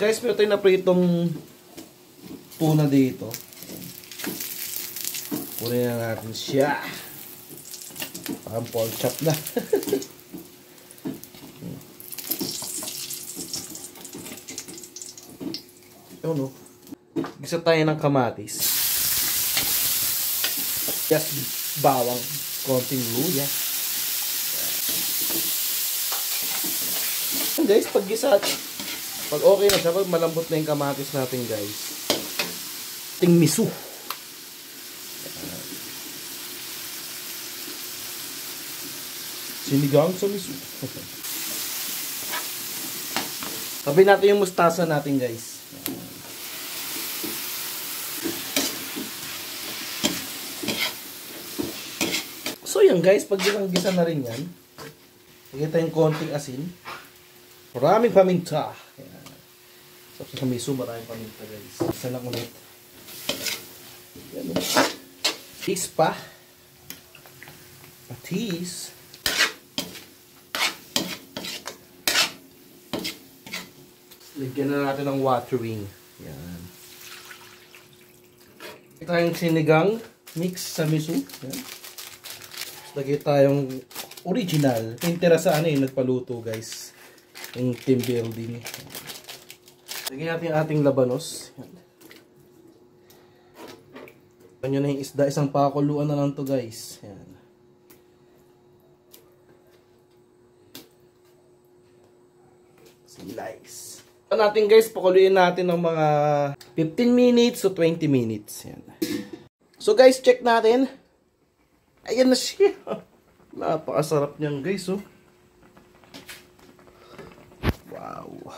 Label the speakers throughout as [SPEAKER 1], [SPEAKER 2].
[SPEAKER 1] guys, meron tayong napritong tuna dito. Kunin na natin siya. Parang pork chop na. Yun, no? Gisa tayo ng kamatis. Just bawang. Konting luya. Guys, pag gisa, pag okay na siya, pag malambot na yung kamatis natin, guys. Ting miso. Sinigang sa miso. Tabi natin yung mustasa natin, guys. So yan, guys, pag ginang-gisa na rin yan, lagyan tayong konting asin. Maraming paminta. So sa miso, maraming paminta, guys. Isa lang ulit. Yan, patis pa. Patis. Lagyan na natin ng watering. Yan. Ito yung sinigang mix sa miso. Yan. Lagyan tayong original. Intira sa ano yung nagpaluto, guys. Yung team building. Lagyan natin yung ating labanos. Yan. Ganyan na yung isda. Isang pakuluan na lang to, guys. Yan. Slice. Natin, guys, pakuluin natin ng mga 15 minutes to 20 minutes. Yan. So, guys, check natin. Ayan na siya. Napakasarap niyan, guys, oh. Wow.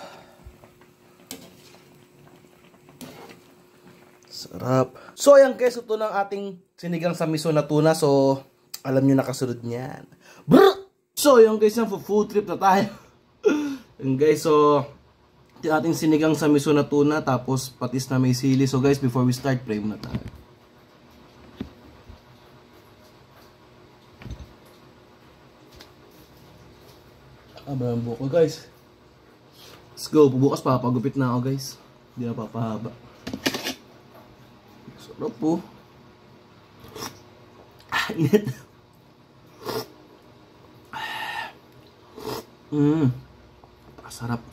[SPEAKER 1] Sarap. So, ayan, guys, ito ng ating sinigang sa miso na tuna. So, alam nyo nakasunod niyan. Brr! So, ayan, guys, yung food trip na tayo. Ayan, guys, so ito ating sinigang sa miso na tuna, tapos patis na may sili. So guys, before we start, pray muna tayo. Abang buko, guys. Let's go. Bubukas papagupit na ako, guys. Hindi na papahaba. Sarap po. Init. Sarap.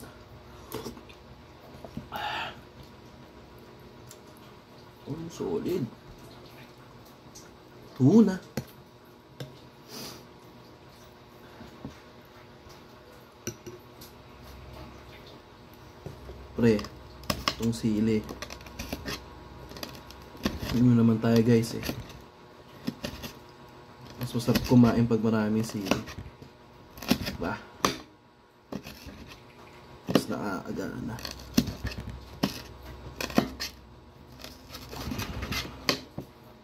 [SPEAKER 1] Solid. Tuna. Pre, itong sili. Tingnan naman tayo, guys, eh. Mas masarap kumain pag maraming sili. Ba? Mas nakaaga na.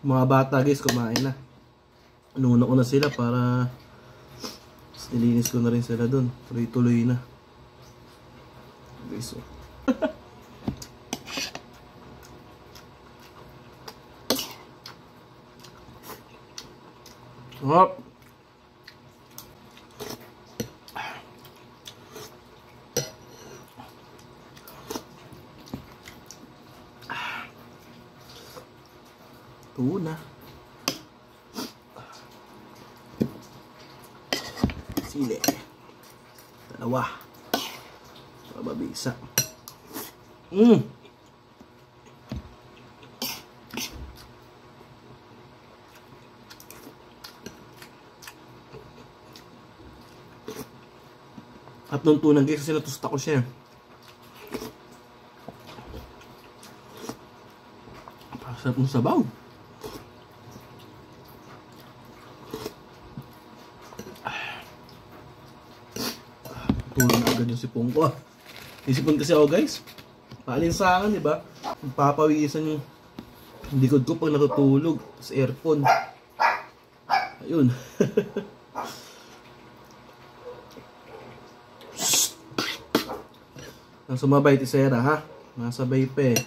[SPEAKER 1] Mga bata, guys, kumain na. Inuna ko na sila para nilinis ko na rin sila dun. Tuloy-tuloy na. Guys, oh. Hop. Tuna. Sili. Dalawa. Para mabisa. At nung tunang, guys, kasi natusta ko siya. Sarap ng sabaw. Tulong na agad yung sipong ko. Isipon kasi ako, guys. Paalinsangan, diba? Papawisan yung likod ko pag natutulog sa aircon. Ayun. Nang sumabay ti Sera, ha? Nasabay pa, eh.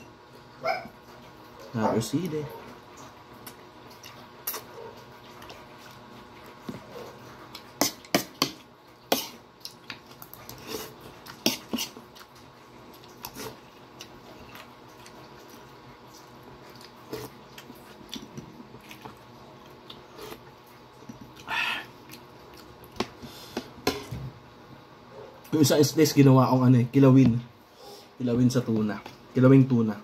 [SPEAKER 1] Na-proceed, eh. Yung isang slice ginawa akong ano eh, kilawin. Kilawin sa tuna. Kilawing tuna.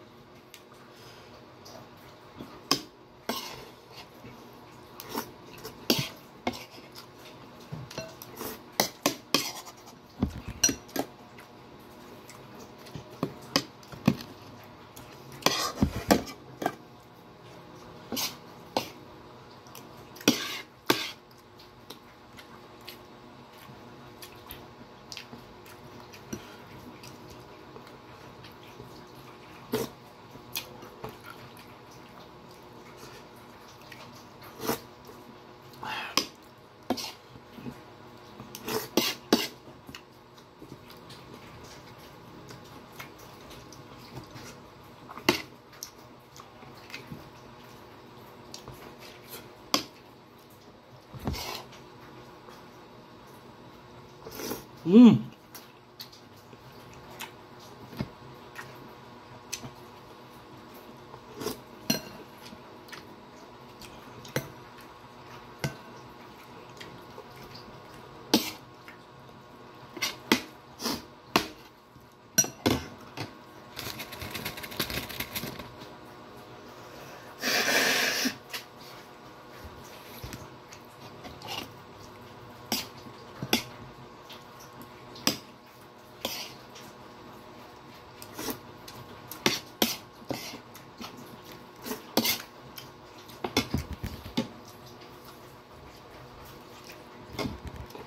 [SPEAKER 1] Mmm.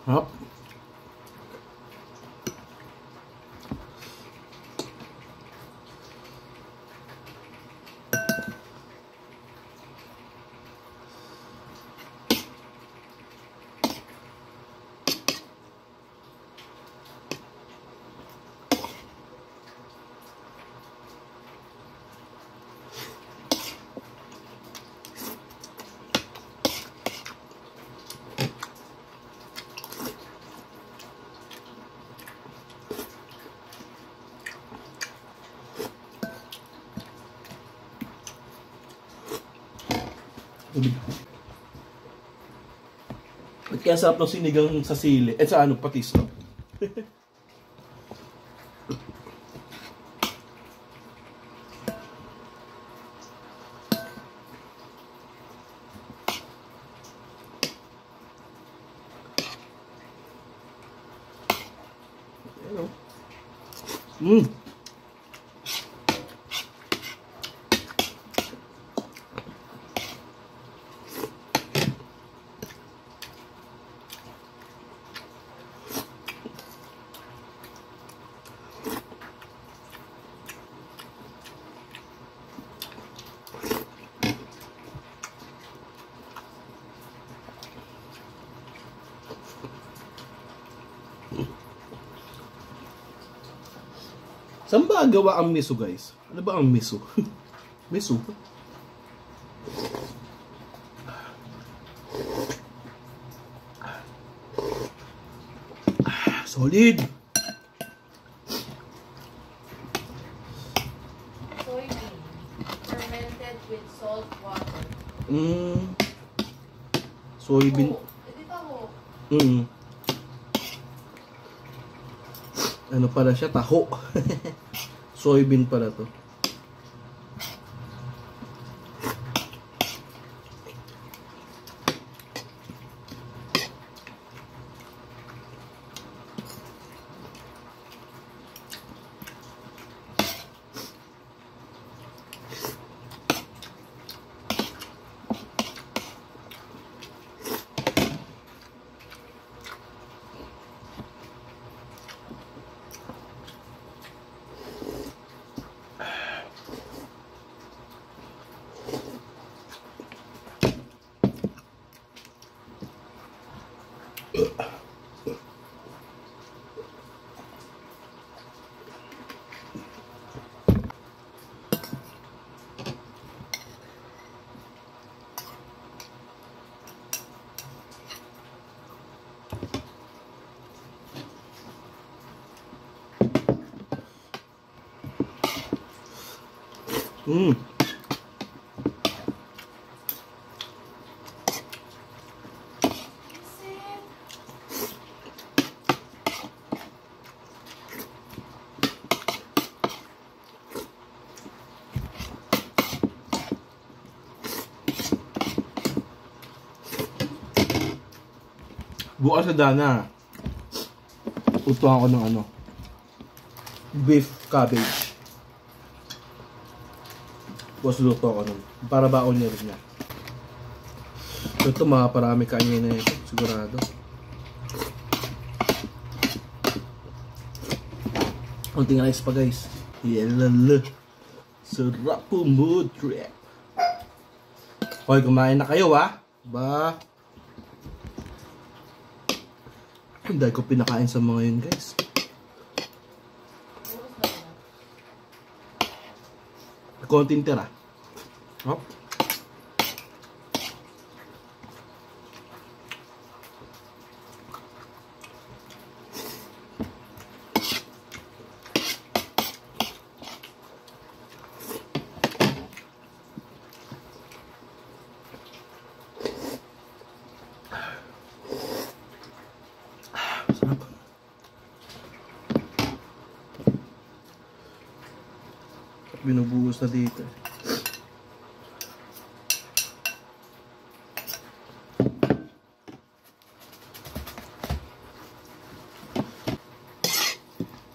[SPEAKER 1] Hop. At kaya sarap ng sinigang sa sili. At sa ano, patis, no? Mmm. Saan ba gawa ang miso, guys? Ano ba ang miso? Miso? Solid!
[SPEAKER 2] Soybean, fermented with salt water.
[SPEAKER 1] Soybean.
[SPEAKER 2] Hindi pa ho.
[SPEAKER 1] Ano pala siya? Taho. Soybean pala to. Bukas sa dana. Utuhan ko ng ano. Beef cabbage. Bukas luto ako nun. Para baon niya rin niya. Ito makaparami kainin na ito. Sigurado. Kunting rice pa guys. Yelala. Sarap po mood trip. Hoy, kumain na kayo ha. Ba? Hindi ko pinakain sa mga yun guys. Konting tira. Hop. Sarap. Binubuhos na dito.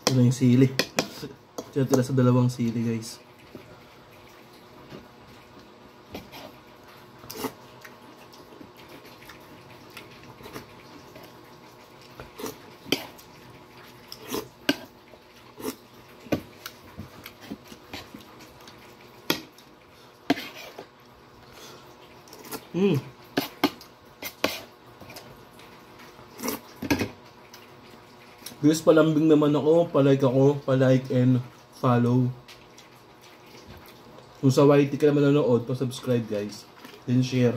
[SPEAKER 1] Ito na yung sili. Tira sa dalawang sili guys. Guys, palambing naman ako, palike and follow. Kung sa YT ka naman nanonood, pa-subscribe guys. Then share.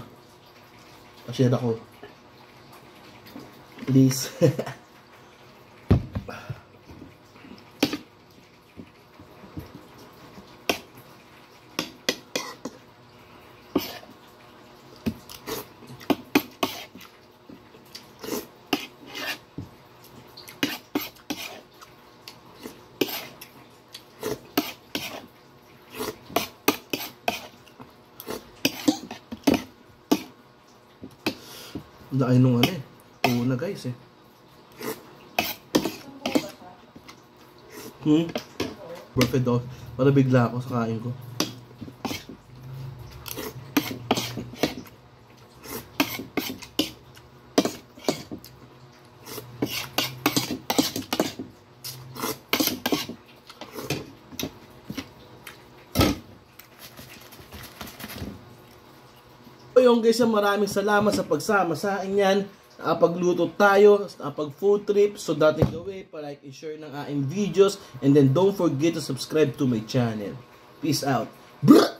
[SPEAKER 1] Pa-share ako. Please. Dahil nung ano eh. Una guys eh. Perfect daw. Para bigla ako sa kain ko. Yung guys, maraming salamat sa pagsama sa akin yan. Nakapagluto tayo, nakapag-food trip. So that is the way, pa-like and share ng aking videos. And then don't forget to subscribe to my channel. Peace out. Brr!